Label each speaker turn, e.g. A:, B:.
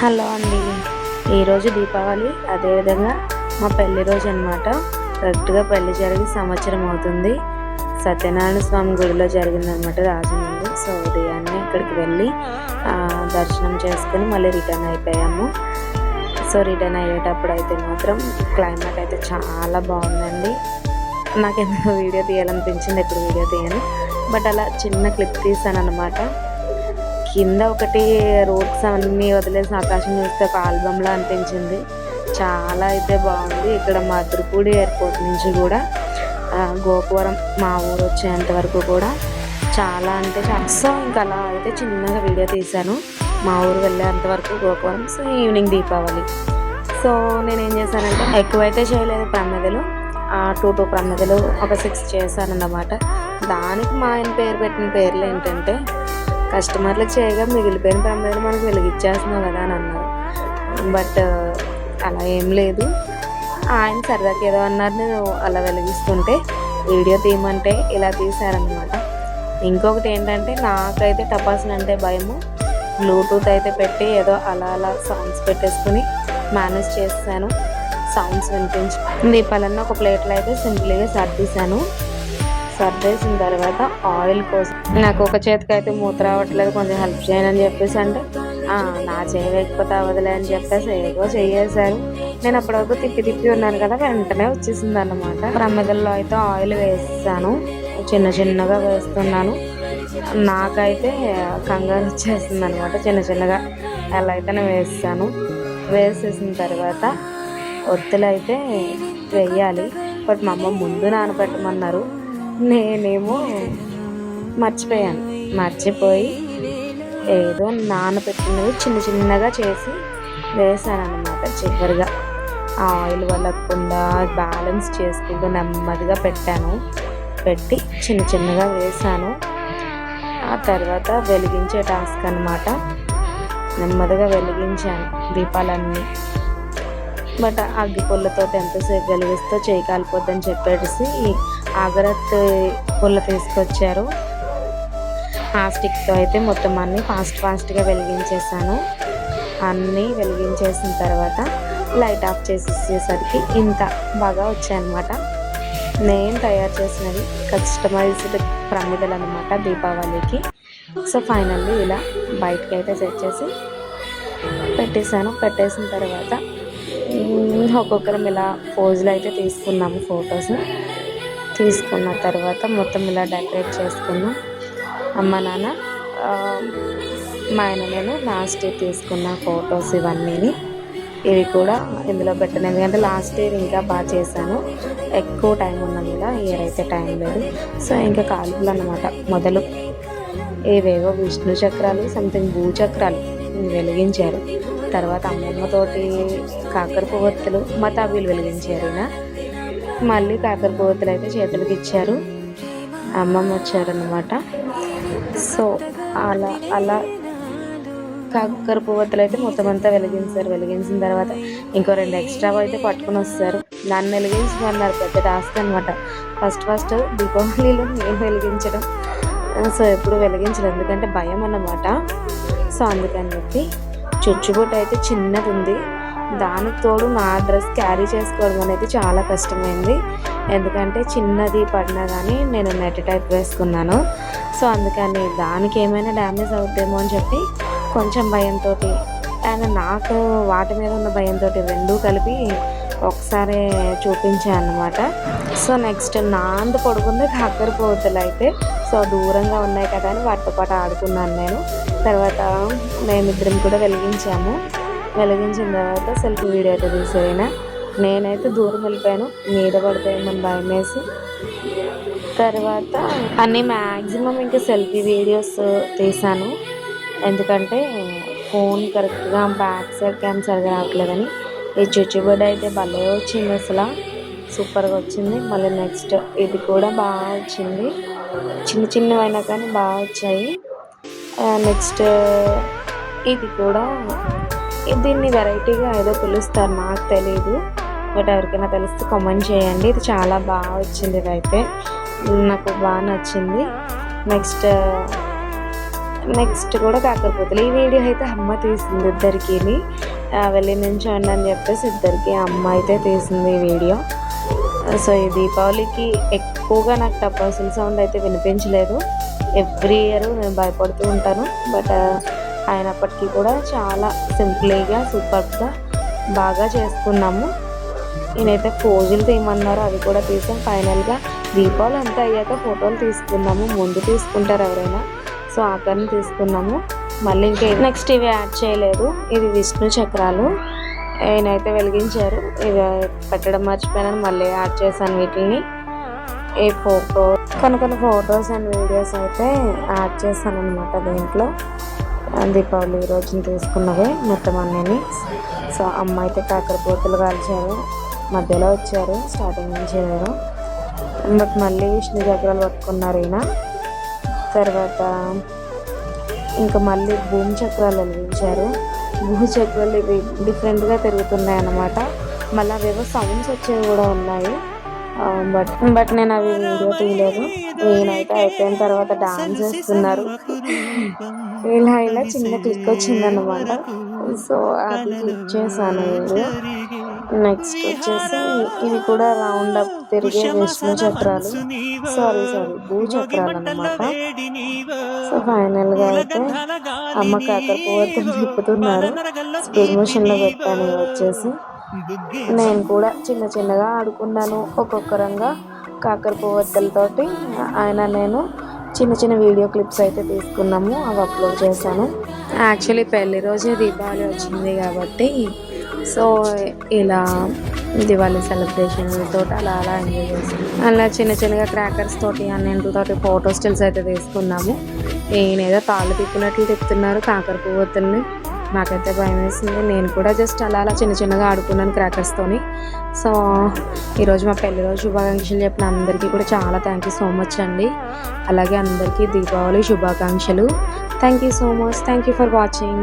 A: Hello అండి. ఈరోజు దీపావళి, అదేవిధంగా మా పెళ్లి రోజు అనమాట. కరెక్ట్గా పెళ్లి జరిగి సంవత్సరం అవుతుంది. సత్యనారాయణ స్వామి గుడిలో జరిగిందనమాట, రాజమండ్రి. సో ఉదయాన్నే ఇక్కడికి వెళ్ళి దర్శనం చేసుకుని మళ్ళీ రిటర్న్ అయిపోయాము. సో రిటర్న్ అయ్యేటప్పుడు అయితే మాత్రం క్లైమేట్ అయితే చాలా బాగుందండి. నాకు ఎందుకో వీడియో తీయాలనిపించింది, ఎప్పుడు వీడియో తీయను, బట్ అలా చిన్న క్లిప్ తీసాను అనమాట. కింద ఒకటి రోడ్స్ అన్నీ వదిలేసి ఆకాశం చూస్తే ఒక ఆల్బమ్లా అనిపించింది. చాలా అయితే బాగుంది. ఇక్కడ మధురపూడి ఎయిర్పోర్ట్ నుంచి కూడా గోపురం మా ఊరు వచ్చేంత వరకు కూడా చాలా అంటే చాలా. సో ఇంకా అలా అయితే చిన్నగా వీడియో తీశాను. మా ఊరు వెళ్ళేంత వరకు గోపురం. So evening Deepavali. సో నేనేం చేశానంటే ఎక్కువైతే చేయలేదు, ప్రమిదలు 2 ప్రమిదలు ఒక 6 చేశాను అన్నమాట. దానికి మా ఆయన పేరు పెట్టిన పేర్లు ఏంటంటే, కస్టమర్లకు చేయగా మిగిలిపోయిన ప్రమిదలు మనకు వెలిగించేస్తున్నావు కదా అని అన్నారు. బట్ అలా ఏం లేదు, ఆయన సరదాకి ఏదో అన్నారు. నేను అలా వెలిగిస్తుంటే వీడియో తీయమంటే ఇలా తీశారనమాట. ఇంకొకటి ఏంటంటే, నాకైతే టపాసులు అంటే భయము. బ్లూటూత్ అయితే పెట్టి ఏదో అలా అలా సాంగ్స్ పెట్టేసుకుని మేనేజ్ చేస్తాను. సౌండ్స్ వినిపించి దీపాలన్నీ ఒక ప్లేట్లో అయితే సింపుల్గా సర్దేశాను. సర్దేసిన తర్వాత ఆయిల్ కోసం నాకు ఒక చేతికి అయితే మూత రావట్లేదు, కొంచెం హెల్ప్ చేయను అని చెప్పేసి అంటే నా చేయి వేయకపోతే అవ్వదులే అని చెప్పేసి ఏదో చేసేసారు. నేను అప్పటివరకు తిప్పి ఉన్నాను కదా, వెంటనే వచ్చేసింది అన్నమాట. ప్రమిదల్లో అయితే ఆయిల్ వేసాను, చిన్న చిన్నగా వేస్తున్నాను. నాకైతే కంగారు వచ్చేస్తుంది అనమాట. చిన్నగా ఎలా అయితేనే వేసాను. వేసేసిన తర్వాత ఒత్తులు అయితే వేయాలి. బట్ మా అమ్మ ముందు నానబెట్టమన్నారు. నేనేమో మర్చిపోయి ఏదో నానబెట్టినవి చిన్నగా చేసి వేసాను అనమాట. చివరిగా ఆయిల్ వలకుండా బ్యాలెన్స్ చేసుకుంటూ నెమ్మదిగా పెట్టి చిన్నగా వేసాను. ఆ తర్వాత వెలిగించే టాస్క్ అనమాట. నెమ్మదిగా వెలిగించాను దీపాలన్నీ. బట్ అగ్గి పుల్లతో ఎంతసేపు వెలిగిస్తూ చేయి కాలిపోద్దని చెప్పేసి అగరత్ పుల్ల తీసుకొచ్చారు. ఆ స్టిక్తో అయితే మొత్తం అన్నీ ఫాస్ట్గా వెలిగించేసాను. అన్నీ వెలిగించేసిన తర్వాత లైట్ ఆఫ్ చేసేసరికి ఇంత బాగా వచ్చాయన్నమాట. నేను తయారు చేసినవి కస్టమైజ్డ్ ప్రమిదలు అనమాట దీపావళికి. సో ఫైనల్లీ ఇలా బయటకి అయితే సెట్ చేసి పెట్టేసిన తర్వాత ఒక్కొక్కరం ఇలా పోజులు అయితే తీసుకున్నాము. ఫొటోస్ తీసుకున్న తర్వాత మొత్తం ఇలా డెకరేట్ చేసుకున్నాం. అమ్మ నాన్న మా ఆయన నేను లాస్ట్ ఇయర్ తీసుకున్న ఫొటోస్ ఇవన్నీ ఇవి కూడా ఇందులో పెట్టాను. ఎందుకంటే లాస్ట్ ఇయర్ ఇంకా బాగా చేశాను, ఎక్కువ టైం ఉన్నది. ఇలా ఇయర్ అయితే టైం లేదు. సో ఇంకా కాలుపులు అన్నమాట. మొదలు ఏవేవో విష్ణు చక్రాలు, సంథింగ్ భూచక్రాలు వెలిగించారు. తర్వాత అమ్మమ్మతోటి కాకర పువ్వొత్తులు మా తాబీలు వెలిగించారు. మళ్ళీ కాకర పువ్వొత్తులు అయితే చేతులకి ఇచ్చారు. అమ్మమ్మ వచ్చారనమాట. సో అలా కాకర పువ్వొత్తులు అయితే మొత్తం అంతా వెలిగించారు. వెలిగించిన తర్వాత ఇంకో 2 ఎక్స్ట్రా అయితే పట్టుకుని వస్తారు. దాన్ని వెలిగించమన్నారు. పెద్ద టాస్క్ అనమాట. ఫస్ట్ దీపావళిలో నేను వెలిగించడం. సో ఎప్పుడు వెలిగించలేదు, ఎందుకంటే భయం అన్నమాట. సో అందుకని చెప్పి చుచ్చుబొట్టు అయితే చిన్నది ఉంది. దానికి తోడు నా డ్రెస్ క్యారీ చేసుకోవడం అనేది చాలా కష్టమైంది. ఎందుకంటే చిన్నది పడినా కానీ నేను నెట్ టైప్ వేసుకున్నాను. సో అందుకని దానికి ఏమైనా డ్యామేజ్ అవుతుందేమో అని చెప్పి కొంచెం భయంతో, అండ్ నాకు వాటి మీద ఉన్న భయంతో రెండూ కలిపి ఒకసారి చూపించాను అన్నమాట. సో నెక్స్ట్ నాందు పడుకుంది కాకర పువ్వుతులు అయితే. సో దూరంగా ఉన్నాయి కదా అని వాటితో పాటు ఆడుకున్నాను నేను. తర్వాత మేమిద్దరం కూడా వెలిగించాము. వెలిగించిన తర్వాత సెల్ఫీ వీడియో అయితే తీసేనా. నేనైతే దూరం వెళ్ళిపోయాను, మీద పడిపోయామని భయం వేసి. తర్వాత అన్నీ మ్యాక్సిమం ఇంకా సెల్ఫీ వీడియోస్ తీసాను. ఎందుకంటే ఫోన్ కరెక్ట్గా బ్యాక్ సైడ్ క్యామ్ సరిగా రావట్లేదని. ఈ చుచ్చుబడి అయితే భలే వచ్చింది, అసలు సూపర్గా వచ్చింది. మళ్ళీ నెక్స్ట్ ఇది కూడా బాగా వచ్చింది. చిన్నవైనా కానీ బాగా వచ్చాయి. నెక్స్ట్ ఇది కూడా, దీన్ని వెరైటీగా ఏదో పిలుస్తారు, నాకు తెలీదు. బట్ ఎవరికైనా తెలిస్తే కామెంట్ చేయండి. ఇది చాలా బాగా వచ్చింది. ఇదైతే నాకు బాగా నచ్చింది. నెక్స్ట్ నెక్స్ట్ కూడా కాకరపోతులు. ఈ వీడియో అయితే అమ్మ తీసింది ఇద్దరికి, వెళ్ళి నుంచోండి అని చెప్పేసి ఇద్దరికి అమ్మ అయితే తీసింది ఈ వీడియో. సో ఈ దీపావళికి ఎక్కువగా నాకు టపాసుల సౌండ్ అయితే వినిపించలేదు. ఎవ్రీ ఇయర్ నేను భయపడుతూ ఉంటాను, బట్ అయినప్పటికీ కూడా చాలా సింపుల్గా సూపర్గా బాగా చేసుకున్నాము. నేనైతే ఫోజులు తీయమన్నారు, అవి కూడా తీసాం. ఫైనల్గా దీపావళి అంతా అయ్యాక ఫోటోలు తీసుకున్నాము, ముందు తీసుకుంటారు ఎవరైనా, సో ఆఖరిని తీసుకున్నాము. మళ్ళీ ఇంకా నెక్స్ట్ ఇవి యాడ్ చేయలేదు. ఇవి విష్ణు చక్రాలు నేనైతే వెలిగించారు, ఇవి పెట్టడం మర్చిపోయాను, మళ్ళీ యాడ్ చేశాను వీటిని. ఈ కొన్ని ఫొటోస్ అండ్ వీడియోస్ అయితే యాడ్ చేశాను అనమాట దీంట్లో. దీపావళి రోజున తీసుకున్నవే మొత్తం అన్నీ. సో అమ్మ అయితే కాకరపోతులు కాల్చారు, మధ్యలో వచ్చారు, స్టార్టింగ్ నుంచి లేరు, బట్ మళ్ళీ విష్ణు చక్రాలు పట్టుకున్నారు ఈయన. తర్వాత ఇంకా మళ్ళీ భూమి చక్రాలు వెలిగించారు. భూమి చక్రాలు ఇవి డిఫరెంట్గా తిరుగుతున్నాయి అన్నమాట. మళ్ళీ అవేవో సౌండ్స్ వచ్చేవి కూడా ఉన్నాయి, బట్ నేను అవి వీడియో తీయలేదు. ఈయనైతే అయిపోయిన తర్వాత డాన్స్ చేస్తున్నారు. ఇలా చిన్న క్లిక్ వచ్చిందన్నమాట, సో అది క్లిక్ చేశాను వీడియో. నెక్స్ట్ వచ్చేసి ఇవి కూడా రౌండ్ అప్ తిరిగే విష్ణు చక్రాలు, సారీ భూ చక్రాలు అన్నమాట. సో ఫైనల్గా అయితే అమ్మ కాకరపువ్వొత్తులు తిప్పుతున్నారు, స్పీడ్ మోషన్లో పెట్టాను వచ్చేసి. నేను కూడా చిన్నగా ఆడుకున్నాను ఒక్కొక్కరంగా కాకరపువ్వొత్తులతోటి. ఆయన నేను చిన్న వీడియో క్లిప్స్ అయితే తీసుకున్నాము, అవి అప్లోడ్ చేశాను. యాక్చువల్లీ పెళ్లి రోజే దీపావళి వచ్చింది కాబట్టి సో ఇలా దివాళీ సెలబ్రేషన్లతో అలా ఎంజాయ్ చేసాము. అలా చిన్నగా క్రాకర్స్ తోటి అన్నింటితోటి ఫోటో స్టిల్స్ అయితే తీసుకున్నాము. ఈయనేదో తాళ్ళు తిప్పినట్లు తిప్పుతున్నారు కాకరపువ్వొత్తుల్ని, నాకైతే భయం వేసింది. నేను కూడా జస్ట్ అలా చిన్నగా ఆడుకున్నాను క్రాకర్స్తోని. సో ఈరోజు మా పెళ్లి రోజు శుభాకాంక్షలు చెప్పిన అందరికీ కూడా చాలా థ్యాంక్ యూ సో మచ్ అండి. అలాగే అందరికీ దీపావళి శుభాకాంక్షలు. Thank you so much. Thank you for watching.